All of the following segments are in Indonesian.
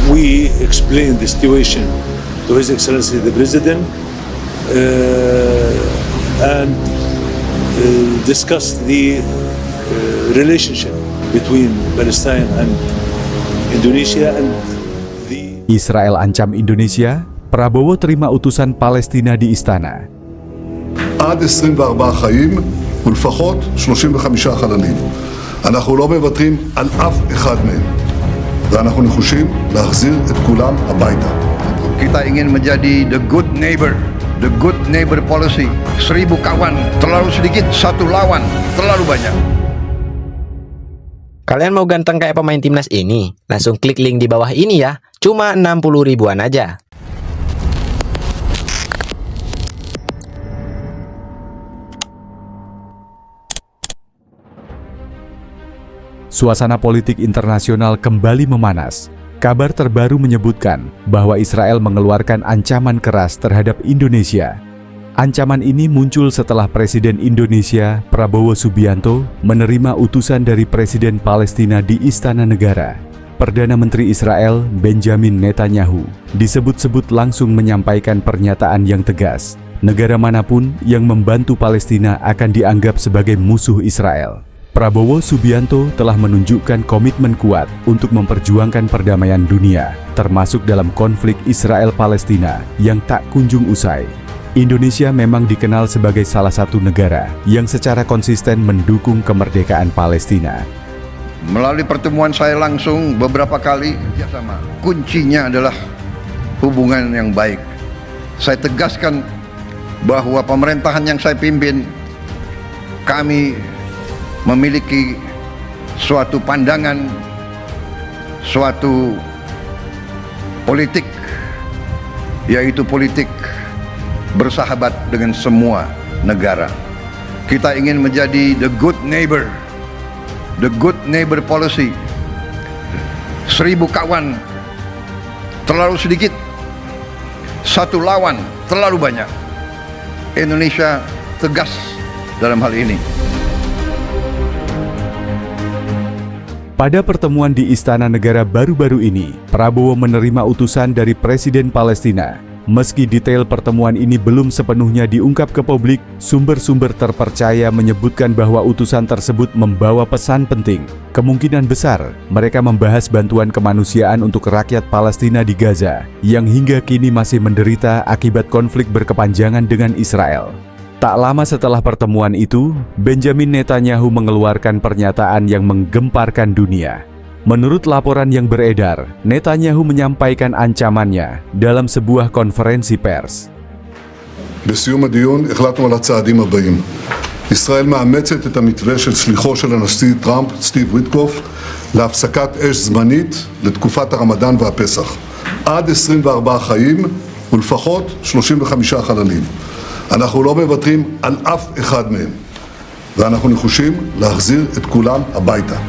we explained the situation to His Excellency the President and discussed the relationship between Palestine and Indonesia and the Israel ancam Indonesia, Prabowo terima utusan Palestina di istana. עד 24 חיים ולפחות 35 חללים. אנחנו לא מוותרים על אף אחד מהם, ואנחנו נחושים להחזיר את כולם הביתה. Kita ingin menjadi the good neighbor policy. 1000 kawan terlalu sedikit, 1 lawan terlalu banyak. Kalian mau ganteng kayak pemain timnas ini? Langsung klik link di bawah ini ya. Cuma 60 ribuan aja. Suasana politik internasional kembali memanas. Kabar terbaru menyebutkan bahwa Israel mengeluarkan ancaman keras terhadap Indonesia. Ancaman ini muncul setelah Presiden Indonesia, Prabowo Subianto, menerima utusan dari Presiden Palestina di Istana Negara. Perdana Menteri Israel, Benjamin Netanyahu, disebut-sebut langsung menyampaikan pernyataan yang tegas. Negara manapun yang membantu Palestina akan dianggap sebagai musuh Israel. Prabowo Subianto telah menunjukkan komitmen kuat untuk memperjuangkan perdamaian dunia, termasuk dalam konflik Israel-Palestina yang tak kunjung usai. Indonesia memang dikenal sebagai salah satu negara yang secara konsisten mendukung kemerdekaan Palestina. Melalui pertemuan saya langsung beberapa kali kerjasama. Kuncinya adalah hubungan yang baik. Saya tegaskan bahwa pemerintahan yang saya pimpin, kami memiliki suatu pandangan, suatu politik, yaitu politik bersahabat dengan semua negara. Kita ingin menjadi the good neighbor policy. 1000 kawan terlalu sedikit, 1 lawan terlalu banyak. Indonesia tegas dalam hal ini. Pada pertemuan di Istana Negara baru-baru ini, Prabowo menerima utusan dari Presiden Palestina. Meski detail pertemuan ini belum sepenuhnya diungkap ke publik, sumber-sumber terpercaya menyebutkan bahwa utusan tersebut membawa pesan penting. Kemungkinan besar mereka membahas bantuan kemanusiaan untuk rakyat Palestina di Gaza, yang hingga kini masih menderita akibat konflik berkepanjangan dengan Israel. Tak lama setelah pertemuan itu, Benjamin Netanyahu mengeluarkan pernyataan yang menggemparkan dunia. Menurut laporan yang beredar, Netanyahu menyampaikan ancamannya dalam sebuah konferensi pers. בסיום הדיון החלטנו על הצעדים הבאים. ישראל מאמצת את המתווה של שליחו של הנשיא טראמפ, סטיב ויטקוף, להפסקת אש זמנית לתקופת הרמדאן והפסח. עד 24 חיים ולפחות 35 חללים. אנחנו לא מוותרים על אף אחד מהם, ואנחנו נחושים להחזיר את כולם הביתה.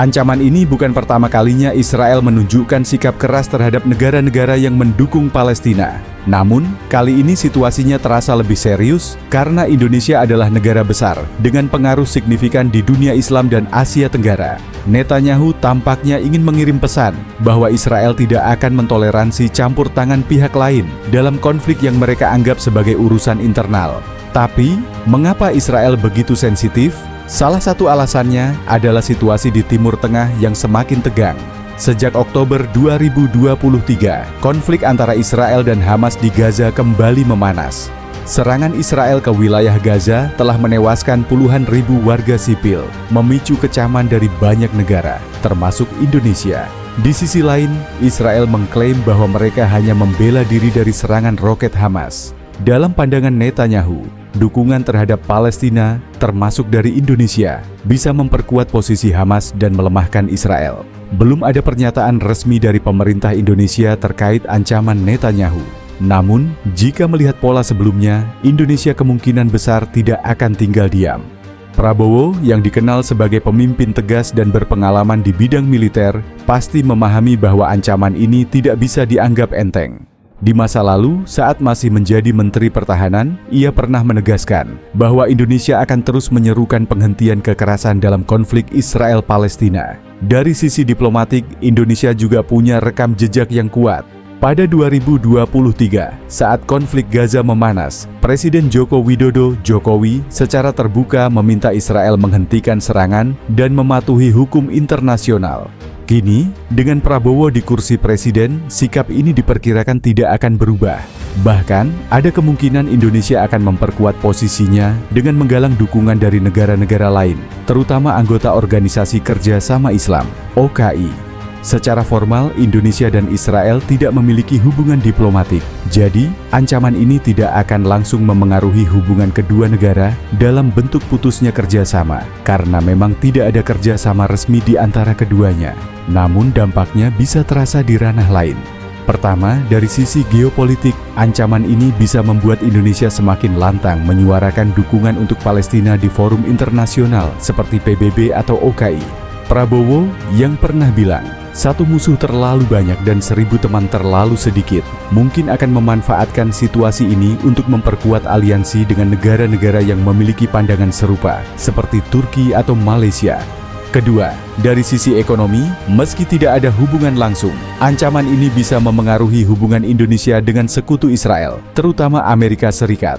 Ancaman ini bukan pertama kalinya Israel menunjukkan sikap keras terhadap negara-negara yang mendukung Palestina. Namun, kali ini situasinya terasa lebih serius karena Indonesia adalah negara besar dengan pengaruh signifikan di dunia Islam dan Asia Tenggara. Netanyahu tampaknya ingin mengirim pesan bahwa Israel tidak akan mentoleransi campur tangan pihak lain dalam konflik yang mereka anggap sebagai urusan internal. Tapi, mengapa Israel begitu sensitif? Salah satu alasannya adalah situasi di Timur Tengah yang semakin tegang. Sejak Oktober 2023, konflik antara Israel dan Hamas di Gaza kembali memanas. Serangan Israel ke wilayah Gaza telah menewaskan puluhan ribu warga sipil, memicu kecaman dari banyak negara, termasuk Indonesia. Di sisi lain, Israel mengklaim bahwa mereka hanya membela diri dari serangan roket Hamas. Dalam pandangan Netanyahu, dukungan terhadap Palestina, termasuk dari Indonesia, bisa memperkuat posisi Hamas dan melemahkan Israel. Belum ada pernyataan resmi dari pemerintah Indonesia terkait ancaman Netanyahu. Namun, jika melihat pola sebelumnya, Indonesia kemungkinan besar tidak akan tinggal diam. Prabowo, yang dikenal sebagai pemimpin tegas dan berpengalaman di bidang militer, pasti memahami bahwa ancaman ini tidak bisa dianggap enteng. Di masa lalu, saat masih menjadi Menteri Pertahanan, ia pernah menegaskan bahwa Indonesia akan terus menyerukan penghentian kekerasan dalam konflik Israel-Palestina. Dari sisi diplomatik, Indonesia juga punya rekam jejak yang kuat. Pada 2023, saat konflik Gaza memanas, Presiden Joko Widodo Jokowi secara terbuka meminta Israel menghentikan serangan dan mematuhi hukum internasional. Kini, dengan Prabowo di kursi presiden, sikap ini diperkirakan tidak akan berubah. Bahkan, ada kemungkinan Indonesia akan memperkuat posisinya dengan menggalang dukungan dari negara-negara lain, terutama anggota Organisasi Kerjasama Islam, OKI. Secara formal, Indonesia dan Israel tidak memiliki hubungan diplomatik. Jadi, ancaman ini tidak akan langsung memengaruhi hubungan kedua negara dalam bentuk putusnya kerjasama, karena memang tidak ada kerjasama resmi di antara keduanya. Namun, dampaknya bisa terasa di ranah lain. Pertama, dari sisi geopolitik, ancaman ini bisa membuat Indonesia semakin lantang menyuarakan dukungan untuk Palestina di forum internasional seperti PBB atau OKI. Prabowo yang pernah bilang, "Satu musuh terlalu banyak dan 1000 teman terlalu sedikit," mungkin akan memanfaatkan situasi ini untuk memperkuat aliansi dengan negara-negara yang memiliki pandangan serupa, seperti Turki atau Malaysia. Kedua, dari sisi ekonomi, meski tidak ada hubungan langsung, ancaman ini bisa memengaruhi hubungan Indonesia dengan sekutu Israel, terutama Amerika Serikat.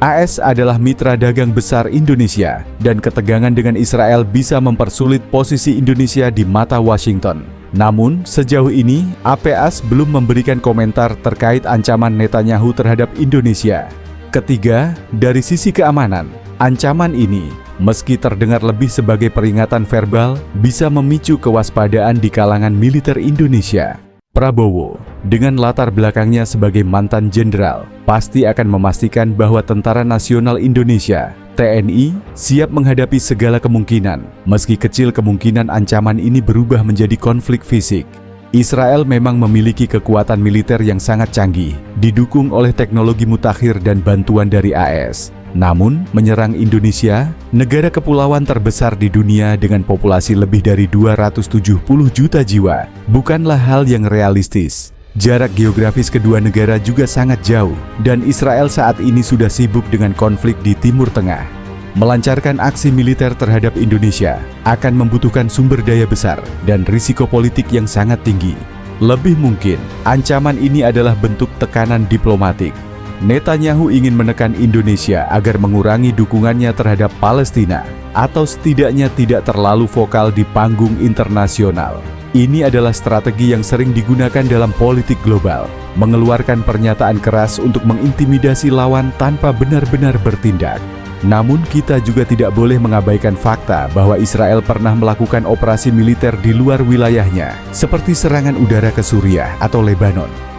AS adalah mitra dagang besar Indonesia, dan ketegangan dengan Israel bisa mempersulit posisi Indonesia di mata Washington. Namun, sejauh ini, APAS belum memberikan komentar terkait ancaman Netanyahu terhadap Indonesia. Ketiga, dari sisi keamanan, ancaman ini, meski terdengar lebih sebagai peringatan verbal, bisa memicu kewaspadaan di kalangan militer Indonesia. Prabowo, dengan latar belakangnya sebagai mantan jenderal, pasti akan memastikan bahwa Tentara Nasional Indonesia, TNI, siap menghadapi segala kemungkinan, meski kecil kemungkinan ancaman ini berubah menjadi konflik fisik. Israel memang memiliki kekuatan militer yang sangat canggih, didukung oleh teknologi mutakhir dan bantuan dari AS. Namun, menyerang Indonesia, negara kepulauan terbesar di dunia dengan populasi lebih dari 270 juta jiwa, bukanlah hal yang realistis. Jarak geografis kedua negara juga sangat jauh, dan Israel saat ini sudah sibuk dengan konflik di Timur Tengah. Melancarkan aksi militer terhadap Indonesia akan membutuhkan sumber daya besar dan risiko politik yang sangat tinggi. Lebih mungkin, ancaman ini adalah bentuk tekanan diplomatik. Netanyahu ingin menekan Indonesia agar mengurangi dukungannya terhadap Palestina, atau setidaknya tidak terlalu vokal di panggung internasional. Ini adalah strategi yang sering digunakan dalam politik global, mengeluarkan pernyataan keras untuk mengintimidasi lawan tanpa benar-benar bertindak. Namun kita juga tidak boleh mengabaikan fakta bahwa Israel pernah melakukan operasi militer di luar wilayahnya, seperti serangan udara ke Suriah atau Lebanon.